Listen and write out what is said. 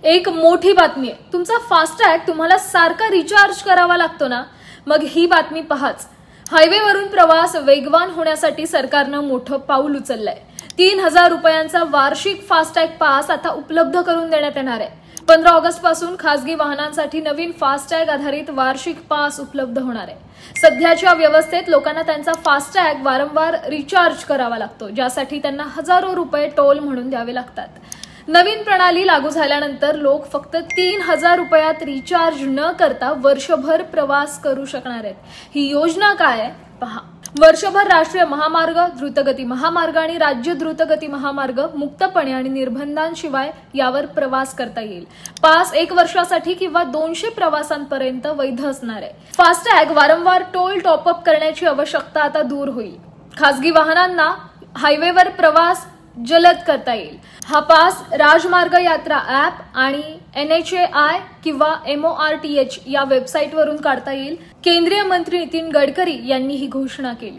एक मोठी बातमी आहे। तुमचा फास्टॅग तुम्हाला सारखा रिचार्ज करावा लागतो ना, मग ही बातमी पहाच। हायवेवरून प्रवास वेगवान होण्यासाठी सरकारनं मोठं पाऊल उचललंय। 3000 रुपयांचा वार्षिक फास्टॅग पास आता उपलब्ध करून देण्यात येणार आहे। 15 ऑगस्ट पासून खासगी वाहनांसाठी नवीन फास्टॅग आधारित वार्षिक पास उपलब्ध होणार आहे। सध्याच्या व्यवस्थेत लोकांना त्यांचा फास्टॅग वारंवार रिचार्ज करावा लागतो, ज्यासाठी त्यांना हजारो रुपये टोल म्हणून द्यावे लागतात। नवीन प्रणाली लागू झाल्यानंतर लोक फक्त 3000 रुपयात रिचार्ज न करता वर्षभर प्रवास करू शकणार आहेत। ही योजना काय आहे पहा। वर्षभर राष्ट्रीय महामार्ग, द्रुतगती महामार्ग आणि राज्य द्रुतगती महामार्ग मुक्तपणे आणि निर्बंधांशिवाय यावर प्रवास करता येईल। पास 1 वर्षासाठी किंवा 200 प्रवासांपर्यंत वैध असणार आहे। फास्टॅग वारंवार टोल टॉपअप करण्याची आवश्यकता आता दूर होईल। खासगी वाहनांना हायवेवर प्रवास जलद करता येईल। हा पास राजमार्ग यात्रा ॲप आणि NHAI किंवा MORTH या वेबसाईटवरून काढता येईल। केंद्रीय मंत्री नितीन गडकरी यांनी ही घोषणा केली।